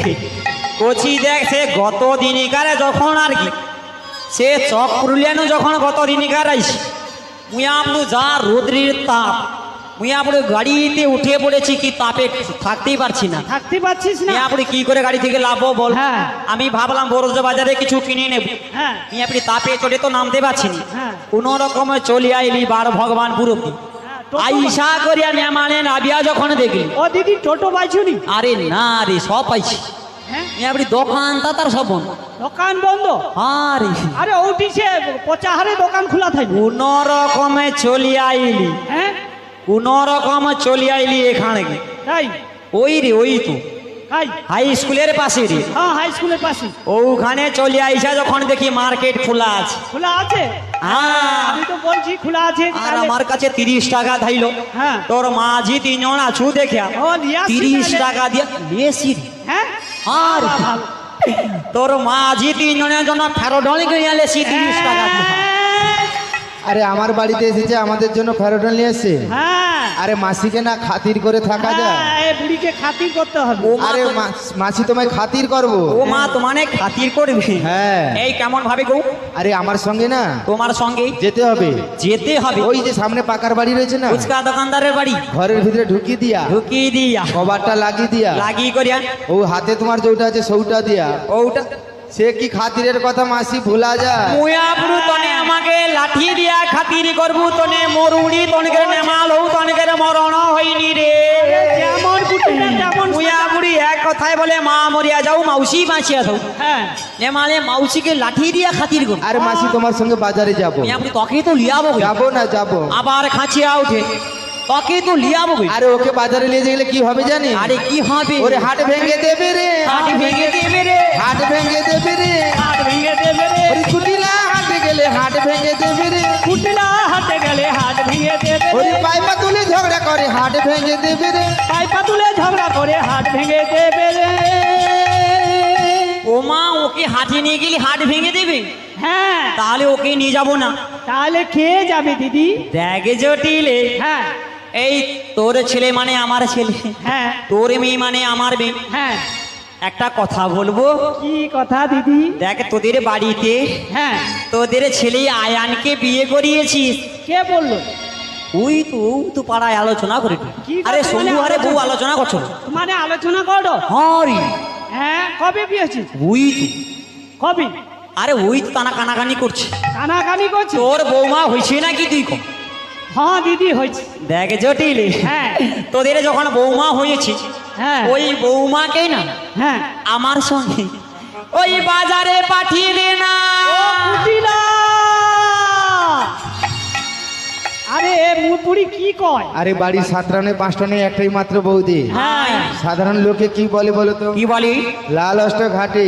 Speaker 1: কচি দেখ, সে গত দিনিকারে যখন আর কি সে চক পুরুলিয়ানো যখন গত দিনিকার আইসি, মুয়াপুর যা রোদ্রের তাপ, মুয়াপুর গাড়িতে উঠে পড়েছি, কি তাপে থাকতেই পারছি না।
Speaker 3: থাকতে পারছিস না?
Speaker 1: মিয়াপুরি কি করে গাড়ি থেকে লাভবো বল?
Speaker 3: হ্যাঁ।
Speaker 1: আমি ভাবলাম বরজ বাজারে কিছু কিনে নেব,
Speaker 3: হ্যাঁ
Speaker 1: মিয়াপুরি তাপে চলে তো নামতে পারছি না।
Speaker 3: হ্যাঁ।
Speaker 1: কোনো রকমে চলে আইলি বার ভগবান পুরোপুরি
Speaker 3: হ্যাঁ, টোটো
Speaker 1: আইসা করিয়া নেমানে নাবিয়া যখন দেখলি,
Speaker 3: ও দিদি, টোটো পাইছুনি?
Speaker 1: আরে না রে, সব পাইছি।
Speaker 3: হ্যাঁ,
Speaker 1: মিয়াপুরি দোকান তার সব বন্ধ।
Speaker 3: দোকান বন্ধ?
Speaker 1: আরে
Speaker 3: আরে ওটিছে পচা হারে দোকান খোলা থাকবে।
Speaker 1: কোন রকমে চলে আইলি,
Speaker 3: হ্যাঁ
Speaker 1: কোন রকমে চলে আইলি এখানে।
Speaker 3: তাই?
Speaker 1: ওই রে, ওই তো
Speaker 3: তাই?
Speaker 1: হাই স্কুলের পাশে রে,
Speaker 3: হ্যাঁ, হাই স্কুলের পাশে।
Speaker 1: ওখানে চলে আইসা যখন দেখি মার্কেট খোলা আছে।
Speaker 3: খোলা আছে?
Speaker 1: হ্যাঁ,
Speaker 3: আমি তো বলছি খোলা আছে।
Speaker 1: আর
Speaker 3: তাহলে-
Speaker 1: আমার কাছে 30 টাকা ধাইলো।
Speaker 3: হ্যাঁ।
Speaker 1: তোর মাঝি 3 জন আছু দেখিয়া
Speaker 3: ও, নিয়ে আসছি
Speaker 1: 30
Speaker 3: তাহলে।
Speaker 1: টাকা দিয়া নিয়েছি রে।
Speaker 3: হ্যাঁ
Speaker 1: আর
Speaker 3: ভালো।
Speaker 1: তোর মাঝি 3 জনের জন্য ফেরোডল কিনে আলেছি 30 টাকা দিয়ে।
Speaker 3: হ্যাঁ,
Speaker 2: আরে আমার বাড়িতে এসেছে, আমাদের জন্য ফেরোডন নিয়ে এসছে।
Speaker 3: হ্যাঁ
Speaker 2: আরে মাসিকে না খাতির করে থাকা যায়?
Speaker 3: হ্যাঁ, এই বুড়িকে খাতির করতে হবে।
Speaker 1: ও মা
Speaker 2: আরে
Speaker 1: তো-
Speaker 2: মাসি তোমায় খাতির করবো।
Speaker 1: ও মা তোমানে খাতির করবে?
Speaker 2: হ্যাঁ।
Speaker 1: এই কেমন ভাবে গো?
Speaker 2: আরে আমার সঙ্গে না
Speaker 1: তোমার সঙ্গে
Speaker 2: যেতে হবে।
Speaker 1: যেতে হবে?
Speaker 2: ওই যে সামনে পাকার বাড়ি রয়েছে না,
Speaker 1: ফুচকা দোকানদারের বাড়ি
Speaker 2: ঘরের ভিতরে ঢুকিয়ে দিয়া
Speaker 1: ঢুকিয়ে দিয়া
Speaker 2: কভারটা লাগিয়ে দিয়া
Speaker 1: লাগিয়ে করিয়া
Speaker 2: ও হাতে তোমার যেটা আছে সৌটা দিয়া,
Speaker 1: ওটা
Speaker 2: সে কি খাতিরের কথা মাসি ভুলা যায়?
Speaker 1: মুয়াপুরু তনে আমাকে লাঠি দিয়া খাতির করবু তনে মরুড়ি তনকে নেমাল হউ তনকে মরণ হইনি রে।
Speaker 3: যেমন কুটিরে তেমন
Speaker 1: মুয়াপুরি এক কথায় বলে মা মরিয়া যাও মাউসি বাঁচিয়া যাও,
Speaker 3: হ্যাঁ,
Speaker 1: নেমালে মাউসিকে লাঠি দিয়া খাতির করবো।
Speaker 2: আরে মাসি তোমার সঙ্গে বাজারে যাবো।
Speaker 1: মুয়াপুরি তোকে তো লিয়াবো গো।
Speaker 2: যাবো না যাবো।
Speaker 1: আবার খাঁচিয়া উঠে তোকে তো লিয়াবো গো।
Speaker 2: আরে ওকে বাজারে নিয়ে গেলে কি হবে জানি?
Speaker 1: আরে কি হবে?
Speaker 2: ওরে হাট ভেঙে দেবে রে,
Speaker 1: হাট ভেঙে দেবে রে।
Speaker 2: হাট ভেঙে দেবে রে।
Speaker 3: হাত ভেঙে দেবে রে।
Speaker 2: ওরে কুটিলা হাটে গেলে হাট ভেঙে দেবে রে।
Speaker 3: কুটিলা হাতে গেলে হাত ভেঙে দেবে
Speaker 2: ওরে
Speaker 3: রে।
Speaker 2: পাইপা তুলে ঝগড়া করে হাট ভেঙে দেবে রে।
Speaker 3: পাইপা তুলে ঝগড়া করে হাত ভেঙে দেবে রে।
Speaker 1: ও মা ওকে হাটে নিয়ে গেলে হাট ভেঙে দেবে?
Speaker 3: হ্যাঁ,
Speaker 1: তাহলে ওকে নিয়ে যাব না।
Speaker 3: তাহলে খেয়ে যাবে দিদি।
Speaker 1: দেখে জটিলে,
Speaker 3: হ্যাঁ,
Speaker 1: এই তোর ছেলে মানে আমার ছেলে,
Speaker 3: হ্যাঁ,
Speaker 1: তোর মেয়ে মানে আমার মেয়ে।
Speaker 3: হ্যাঁ।
Speaker 1: একটা কথা বলবো,
Speaker 3: কি কথা দিদি?
Speaker 1: দেখ তোদের বাড়িতে
Speaker 3: হ্যাঁ,
Speaker 1: তোদের ছেলে আয়ানকে বিয়ে করিয়েছিস।
Speaker 3: কে বললো?
Speaker 1: তুই পাড়ায় আলোচনা করি।
Speaker 3: কি কথা
Speaker 1: আরে
Speaker 3: মানে
Speaker 1: সন্ধু আরে বউ
Speaker 3: আলোচনা?
Speaker 1: আলোচনা করছো।
Speaker 3: মানে আলোচনা করো?
Speaker 1: হরি
Speaker 3: হ্যাঁ, কবে বিয়েছিস? কবে?
Speaker 1: আরে ওই তো টানা কানাকানি করছে।
Speaker 3: কানাকানি করছিস?
Speaker 1: তোর বৌমা হয়েছে নাকি তুই কম?
Speaker 3: হ্যাঁ দিদি, হয়েছে।
Speaker 1: দেখ জটিলে,
Speaker 3: হ্যাঁ,
Speaker 1: তোদের যখন বৌমা হয়েছে
Speaker 3: হ্যাঁ,
Speaker 1: ওই বৌমাকে না
Speaker 3: হ্যাঁ।
Speaker 1: আমার সঙ্গে ওই বাজারে পাঠিয়ে দে না।
Speaker 3: ও কুটিলা! আরে মুপুরি কি কয়?
Speaker 2: আরে বাড়ি 7 রানে 5 টানে একটাই মাত্র বৌদি।
Speaker 3: হ্যাঁ,
Speaker 2: সাধারণ লোকে কি বলে বলো তো?
Speaker 1: কি বলি?
Speaker 2: লাল অষ্ট ঘাটে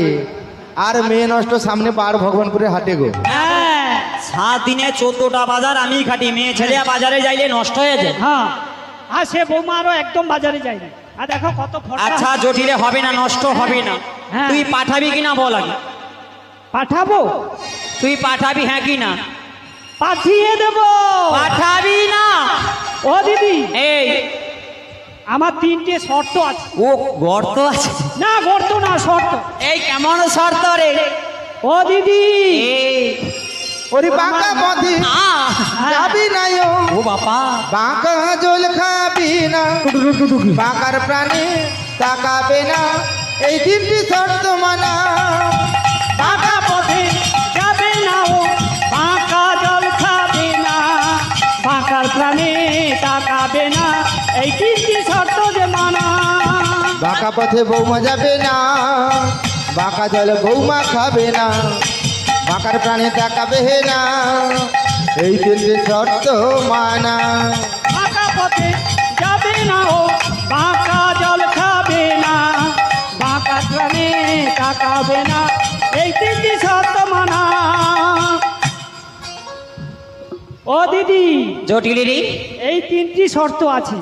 Speaker 2: আর মেয়ে নষ্ট সামনে পার ভগবানপুরে হাটে গো।
Speaker 3: হ্যাঁ,
Speaker 1: 7 দিনে 14টা বাজার আমি খাটি, মেয়ে ছেলে বাজারে যাইলে নষ্ট হয়ে যায়।
Speaker 3: হ্যাঁ। আর সে বৌমা আরো একদম বাজারে যায় না। আর দেখো কত ফটো।
Speaker 1: আচ্ছা জটিলে হবে না, নষ্ট হবে না,
Speaker 3: হ্যাঁ।
Speaker 1: তুই পাঠাবি কিনা বল আগে।
Speaker 3: পাঠাবো?
Speaker 1: তুই পাঠাবি হ্যাঁ কি না?
Speaker 3: পাঠিয়ে দেবো।
Speaker 1: পাঠাবি না?
Speaker 3: ও দিদি,
Speaker 1: এই
Speaker 3: আমার 3টে শর্ত আছে।
Speaker 1: ও গর্ত আছে?
Speaker 3: না গর্ত না, শর্ত।
Speaker 1: এই কেমন শর্ত রে?
Speaker 3: ও দিদি,
Speaker 1: এই
Speaker 2: ওরে বাঁকা পথে যাবি না
Speaker 1: ও বাবা,
Speaker 2: বাঁকা জল খাবি না, বাঁকার প্রাণে তাকাবে না, এই 3টি শর্ত মানা।
Speaker 3: বাঁকা পথে যাবে না ও, বাঁকা জল খাবে না, বাঁকার প্রাণে তাকাবে না, এই 3টি শর্ত যে মানা।
Speaker 2: বাঁকা পথে বৌমা যাবে না, বাঁকা জল বৌমা খাবে না, বাঁকার প্রাণে তাকাবে না, এই 3টি শর্ত মানা।
Speaker 3: বাঁকা পথে যাবে না ও, বাঁকা জল খাবে না, বাঁকা প্রাণে তাকাবে না, এই 3টি শর্ত মানা। ও দিদি,
Speaker 1: জটিলে রে,
Speaker 3: এই 3টি শর্ত আছে।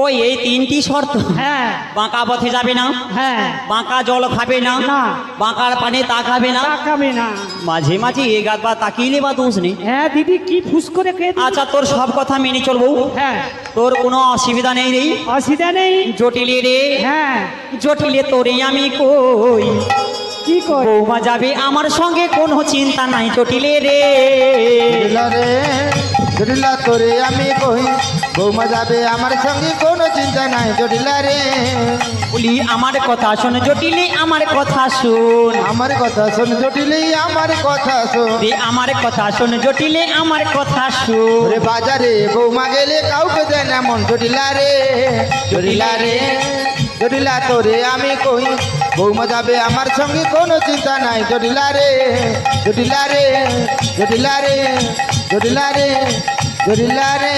Speaker 1: ওই এই 3টি শর্ত।
Speaker 3: হ্যাঁ,
Speaker 1: বাঁকা পথে যাবে না,
Speaker 3: হ্যাঁ,
Speaker 1: বাঁকা জল খাবে না,
Speaker 3: না।
Speaker 1: বাঁকার পানে তাকাবে না।
Speaker 3: তাকাবে না।
Speaker 1: মাঝে মাঝে এগাত বা তাকিয়ে বা দোষ নেই।
Speaker 3: হ্যাঁ দিদি, কি ফুস করে খেয়ে দিই।
Speaker 1: আচ্ছা তোর সব কথা মেনে চলবো,
Speaker 3: হ্যাঁ,
Speaker 1: তোর কোনো অসুবিধা নেই রে।
Speaker 3: অসুবিধা নেই।
Speaker 1: জটিলে রে,
Speaker 3: হ্যাঁ,
Speaker 1: জটিলে তোরে আমি কই,
Speaker 3: কি কর?
Speaker 1: বৌমা যাবে আমার সঙ্গে কোনো চিন্তা নাই জটিলে রে।
Speaker 2: জটিলা রে, জটিলা তোরে আমি কই, বৌমা যাবে আমার সঙ্গে কোনো চিন্তা নাই জটিলা রে।
Speaker 1: বলি আমার কথা শোন জটিলে, আমার কথা শোন
Speaker 2: আমার কথা শোন জটিলে, আমার কথা শোন।
Speaker 1: রে, আমার কথা শোন জটিলে, আমার কথা শোন।
Speaker 2: ওরে বাজারে বৌমা গেলে কাউকে দেয় না মন জটিলা রে, জটিলা রে, জটিলা তোরে আমি কই, বৌমা যাবে আমার সঙ্গে কোনো চিন্তা নাই জটিলা রে, জটিলা রে, জটিলা রে, জটিলা রে, জটিলা রে।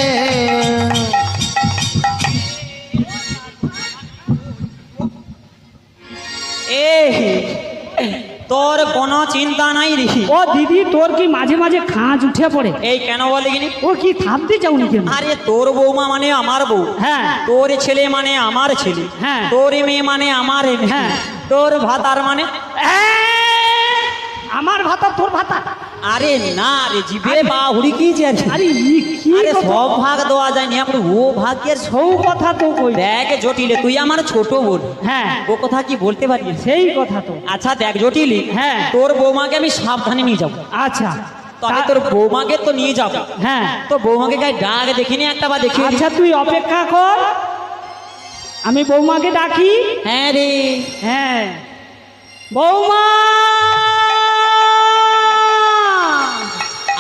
Speaker 1: এ তোর কোনো চিন্তা নাই রে।
Speaker 3: ও দিদি, তোর কি মাঝে মাঝে খাঁজ উঠে পড়ে?
Speaker 1: এই কেন বলে কিনি?
Speaker 3: ও কি থামতে চাউনি কেন?
Speaker 1: আরে তোর বৌমা মানে আমার বউ,
Speaker 3: হ্যাঁ,
Speaker 1: তোর ছেলে মানে আমার ছেলে,
Speaker 3: হ্যাঁ।
Speaker 1: তোর মেয়ে মানে আমার মেয়ে,
Speaker 3: হ্যাঁ।
Speaker 1: তোর ভাতার মানে
Speaker 3: আমার ভাতা তোর ভাতা
Speaker 1: আরে না রে জিভে পা হুড়ি কি যে আছে?
Speaker 3: আরে কি
Speaker 1: আরে
Speaker 3: কথা?
Speaker 1: সব ভাগ দেওয়া যায় না আমরা ও ভাগ্যের
Speaker 3: সৌ কথা তো কই।
Speaker 1: দেখ জটিলে তুই আমার ছোট বোন
Speaker 3: হ্যাঁ
Speaker 1: ও কথা কি বলতে পারি না।
Speaker 3: সেই কথা তো।
Speaker 1: আচ্ছা দেখ জটিলি
Speaker 3: হ্যাঁ।
Speaker 1: তোর বৌমাকে আমি সাবধানে নিয়ে যাবো
Speaker 3: আচ্ছা
Speaker 1: তবে তোর বৌমাকে তো নিয়ে যাবো
Speaker 3: হ্যাঁ
Speaker 1: তো বৌমাকে গায়ে ডাক দেখিনি একটা বা দেখি
Speaker 3: আচ্ছা তুই অপেক্ষা কর, আমি বৌমাকে ডাকি।
Speaker 1: হ্যাঁ রে
Speaker 3: হ্যাঁ বৌমা।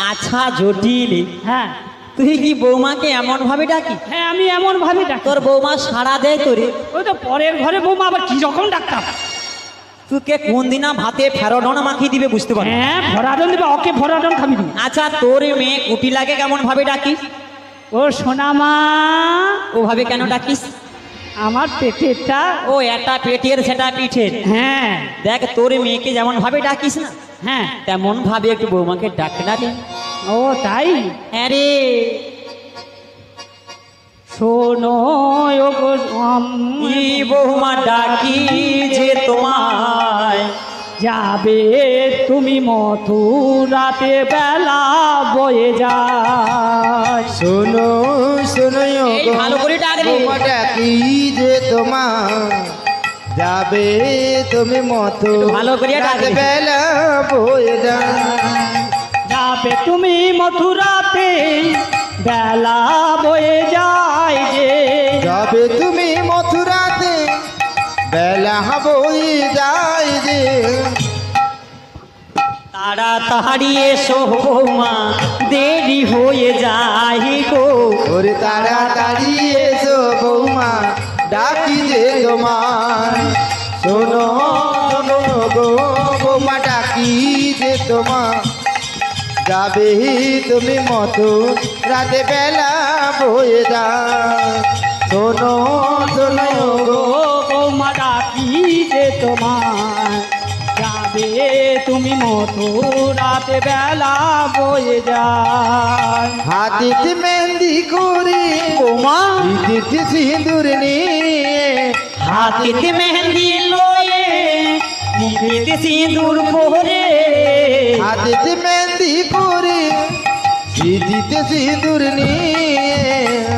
Speaker 1: আচ্ছা জটিলি
Speaker 3: হ্যাঁ
Speaker 1: তুই কি বৌমাকে এমন ভাবে ডাকি
Speaker 3: হ্যাঁ আমি এমন ভাবে ডাকি।
Speaker 1: তোর বৌমা সাড়া দেয় তোরে?
Speaker 3: ওই তো পরের ঘরে বৌমা আবার কি রকম ডাক্তার।
Speaker 1: তোকে কোন দিনা ভাতে ফেরোডন মাখিয়ে দিবে বুঝতে পারি।
Speaker 3: হ্যাঁ ভরাডন দেবে, ওকে ভরাডন খাবি তুই।
Speaker 1: আচ্ছা তোর মেয়ে কুটিলাকে কেমন ভাবে ডাকিস?
Speaker 3: ও সোনামা,
Speaker 1: ওভাবে কেন ডাকিস?
Speaker 3: আমার পেটেরটা।
Speaker 1: ও এটা পেটের সেটা পিঠের।
Speaker 3: হ্যাঁ
Speaker 1: দেখ তোর মেয়েকে যেমন ভাবে ডাকিস না
Speaker 3: হ্যাঁ
Speaker 1: তেমন ভাবে একটু বৌমাকে ডাক না রে।
Speaker 3: ও তাই।
Speaker 1: হ্যাঁ রে
Speaker 3: শোনো ও গো
Speaker 1: ই বৌমা ডাকি যে তোমায়
Speaker 3: যাবে তুমি মথুরাতে বেলা বয়ে যায়।
Speaker 2: শোনো শোনো
Speaker 1: এই ভালো করে ডাক রে।
Speaker 2: বৌমাটা কি যে তোমার যাবে তুমি মতো
Speaker 1: একটু ভালো করিয়া ডাক রে।
Speaker 2: বেলা বয়ে যায়।
Speaker 3: যাবে তুমি মথুরাতে বেলা বয়ে যায় যে।
Speaker 2: যাবে তুমি মথুরাতে বেলা বয়ে যায় যে।
Speaker 1: তাড়াতাড়ি এসো বৌমা দেরি হয়ে যায় গো।
Speaker 2: ওরে তাড়াতাড়ি এসো বৌমা ডাকি যে তোমার। শোনো শোনো গো বৌমা ডাকি যে তোমার যাবে তুমি মতো রাতে বেলা বয়ে যায়। শোনো শোনো গো
Speaker 3: ও বৌমা ডাকি যে তোমার যাবে তুমি মথুরাতে বেলা বয়ে যায়।
Speaker 2: হাতিতে মেহেন্দি করে
Speaker 1: বৌমা
Speaker 2: দিতে সিঁদুর নিয়ে
Speaker 1: হাতিতে মেহেন্দি লয়ে মুখেতে সিঁদুর পরে
Speaker 2: হাতিতে মেহেন্দি করে দিতে সিঁদুর নিয়ে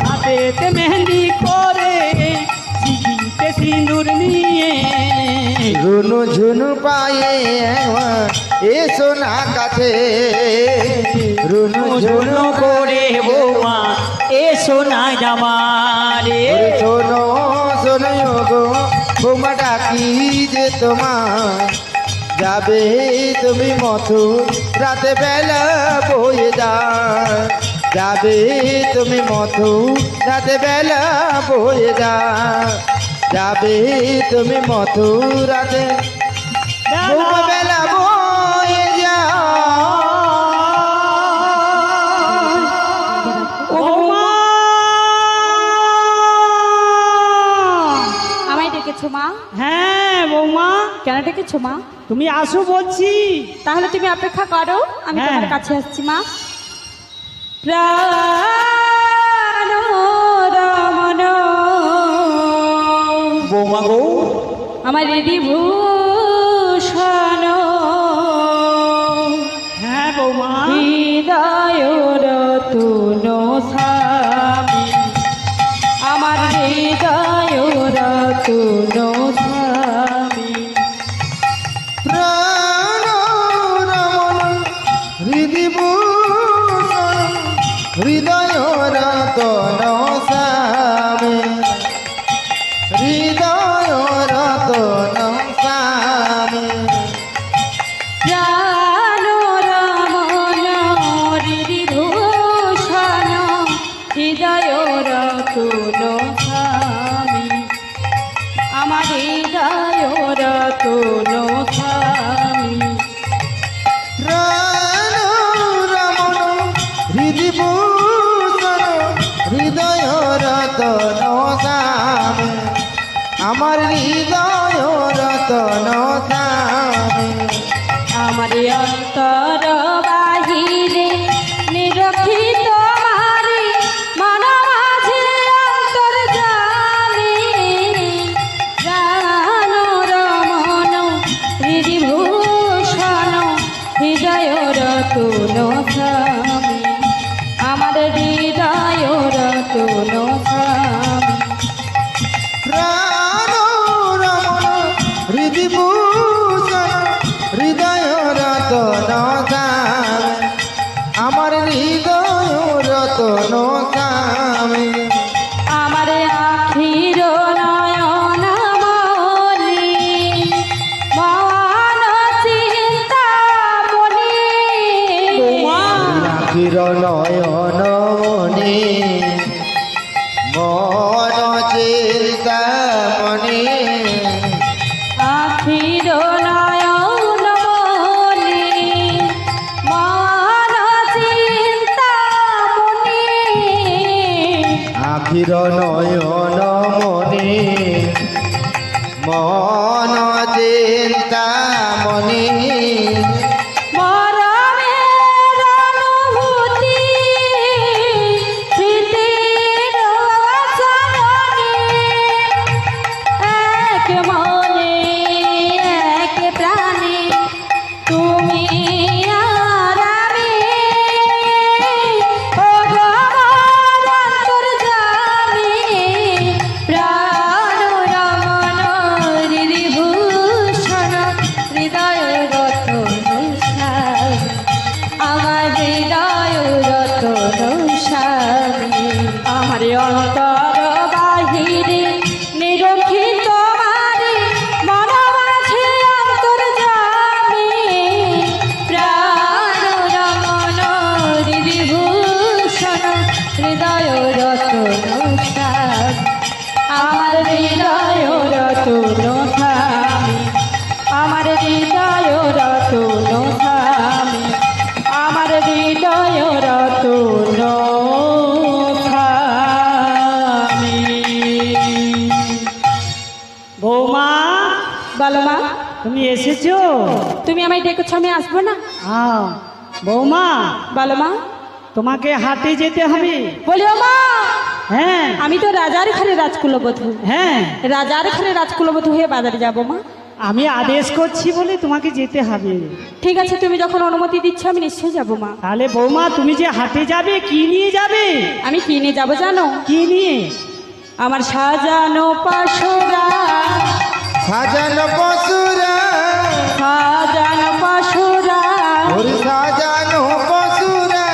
Speaker 3: হাতেতে মেহেন্দি করে সিঁথিতে সিঁদুর নিয়ে।
Speaker 2: রুনু ঝুনু পায়ে এসো না কাছে রুনু ঝুনু
Speaker 1: ঝুনো করে বৌমা এসো না জামারে।
Speaker 2: ওরে শোনো শোনো গো বৌমা ডাকি যে তোমার যাবে তুমি মতো রাতে বেলা বয়ে যায়। যাবে তুমি মতো রাতে বেলা বয়ে যায়। যাবে তুমি মতো রাতে বৌমা বেলা বয়ে যায়।
Speaker 3: বৌমা
Speaker 4: আমায় ডেকেছো মা?
Speaker 3: হ্যাঁ বৌমা
Speaker 4: কেন ডেকেছো মা?
Speaker 3: তুমি আসো বলছি।
Speaker 4: তাহলে তুমি অপেক্ষা করো, আমি
Speaker 3: হ্যাঁ।
Speaker 4: তোমার কাছে আসছি মা। প্রাণ রমণ
Speaker 1: বৌমা গো
Speaker 4: আমার বিভূষণ
Speaker 3: হ্যাঁ বৌমা
Speaker 4: হৃদয় রতন স্বামী আমার হৃদয় রতন স্বামী
Speaker 2: প্রাণ রমণ হৃদিভূষণ হৃদয় রতন স্বামী হৃদয় রতন স্বামী
Speaker 4: প্রাণ রমণ হৃদিভূষণ হৃদয় রতন স্বামী আমার হৃদয় রতন স্বামী
Speaker 2: প্রাণ রমণ হৃদিভূষণ হৃদয় রতন স্বামী আমার হৃদয় রতন স্বামী
Speaker 4: আমার অন্তর বাহিরে নিরক্ষিত মারি মন মাঝে অন্তর জানি প্রাণ রমণ হৃদিভূষণ হৃদয় রতন
Speaker 2: চিরনয়ন মনে মন চিন্তা মনে
Speaker 4: মরমের অনুভূতি স্মৃতির অচলনে এক মনে এক প্রাণে তুমি আর আমি ও গো আমার অন্তর্যামী প্রাণ রমণ হৃদিভূষণ হৃদয় রতন আমার হৃদয় রতন স্বামী আমার অন্তর বাহিরে নিরক্ষিত মারে মন মাঝে অন্তর্যামী প্রাণ রমণ হৃদিভূষণ হৃদয় রতন স্বামী আমার হৃদয় রতন স্বামী আমার হৃদয় রতন স্বামী আমার হৃদয় রতন স্বামী।
Speaker 3: বৌমা
Speaker 4: বলো মা,
Speaker 3: তুমি এসেছো?
Speaker 4: তুমি আমায় ডেকেছো, আমি আসবো না?
Speaker 3: হ্যাঁ বৌমা,
Speaker 4: বলো মা।
Speaker 3: তোমাকে হাটে যেতে হবে।
Speaker 4: বলিও মা,
Speaker 3: হ্যাঁ
Speaker 4: আমি তো রাজার ঘরে রাজকুলবধূ,
Speaker 3: হ্যাঁ,
Speaker 4: রাজার ঘরে রাজকুলবধূ হয়ে বাজারে যাবো মা।
Speaker 3: আমি আদেশ করছি বলে তোমাকে যেতে হবে।
Speaker 4: ঠিক আছে, তুমি যখন অনুমতি দিচ্ছ আমি নিশ্চয়ই যাবো মা।
Speaker 3: তাহলে বৌমা, তুমি যে হাটে যাবে কি নিয়ে যাবে?
Speaker 4: আমি কিনে যাবো জানো?
Speaker 3: কি নিয়ে?
Speaker 4: আমার সাজানো পাশরা,
Speaker 2: সাজানো পশুরা
Speaker 4: সাজানো পাশরা,
Speaker 2: ওর সাজানো পশুরা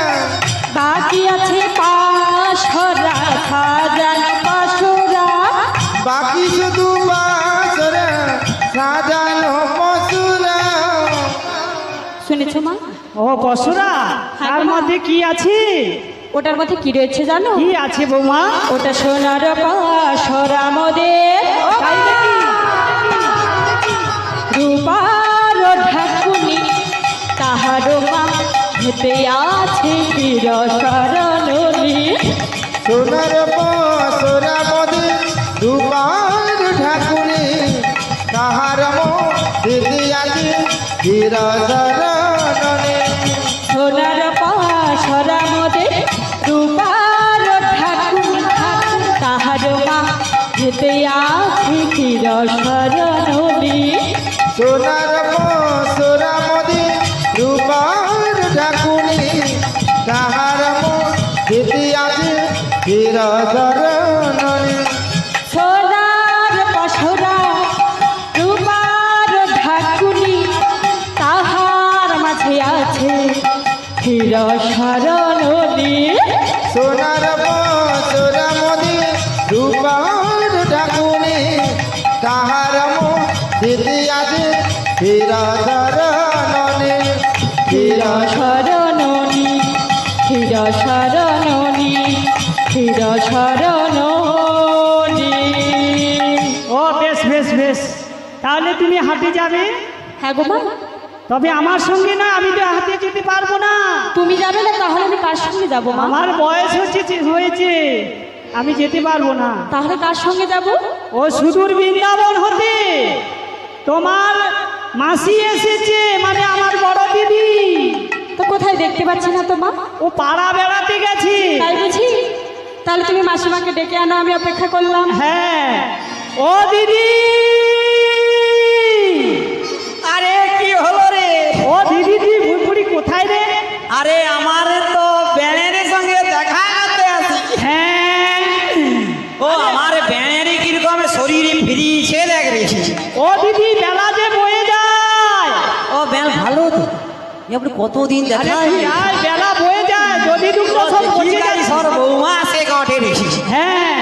Speaker 4: বাকি আছে পাশরা, সাজানো পাশরা,
Speaker 2: বাকি শুধু বাসরা সাজানো পশুরা
Speaker 4: শুনেছো মা?
Speaker 3: ও পশুরা, তার মধ্যে কি আছে?
Speaker 4: ওটার মধ্যে কি রয়েছে জানো?
Speaker 3: কি আছে বৌমা?
Speaker 4: ওটা সোনার পাশরা মোদের
Speaker 3: তাই নাকি?
Speaker 4: রূপার ঢাকুনি তাহার মা হেতে আছে চিরসরণী।
Speaker 2: সোনার পশুরা মধ্যে রূপার ঢাকুনি তাহার দিদি আজি চিরচরণে
Speaker 4: সোনার পাশরা মোদের রূপার ঢাকুনি তাহার মা হেতে আছে চিরসরণী।
Speaker 2: সোনার পশুরা মধ্যে রূপার ঢাকুনি তাহার দিদি আজি চিরচরণে
Speaker 4: সোনার পাশরা রূপার ঢাকুনি তাহার মাঝে আছে চিরসরণী।
Speaker 2: সোনার পশুরা মধ্যে রূপার ঢাকুনি তাহার দিদি আজি চিরচরণে
Speaker 4: চিরসরণী, চিরসরণী, চিরসরণী।
Speaker 3: ও বেশ বেশ বেশ, তাহলে তুমি হাটে যাবে?
Speaker 4: হ্যাঁ গো মা।
Speaker 3: তবে আমার সঙ্গে না, আমি তো হাটে যেতে পারবো না।
Speaker 4: তুমি যাবে না, তাহলে আমি কার সঙ্গে যাবো মা?
Speaker 3: আমার বয়স হয়েছে, আমি যেতে পারবো না।
Speaker 4: তাহলে কার সঙ্গে যাব?
Speaker 3: ও সুদূর বৃন্দাবন হতে তোমার মাসি এসেছে, মানে আমার বড় দিদি।
Speaker 4: তো কোথায় দেখতে পাচ্ছি না তো মা?
Speaker 3: ও পাড়া বেড়াতে গেছে।
Speaker 4: তাই বুঝি? তাহলে তুমি মাসিমাকে ডেকে আনো, আমি অপেক্ষা করলাম।
Speaker 3: হ্যাঁ, ও দিদি।
Speaker 1: আরে কি হলো রে?
Speaker 3: ও দিদি, তুই ভুলপুরি কোথায় রে?
Speaker 1: আরে আমার তো ব্যানের সঙ্গে দেখা করতে আসি।
Speaker 3: হ্যাঁ,
Speaker 1: ও আমার ব্যানের কিরকম শরীরে ফিরিয়েছে দেখবে।
Speaker 3: ও দিদি, বেলা যে বয়ে যায়।
Speaker 1: ও ব্যান ভালো তো, আপনি কতদিন
Speaker 3: আরে
Speaker 1: দেখা
Speaker 3: তুই আয়, বেলা বয়ে যায়, যদি দুটো সব পচে যায়।
Speaker 1: সর বৌমা সে কাটে রেখেছি।
Speaker 3: হ্যাঁ,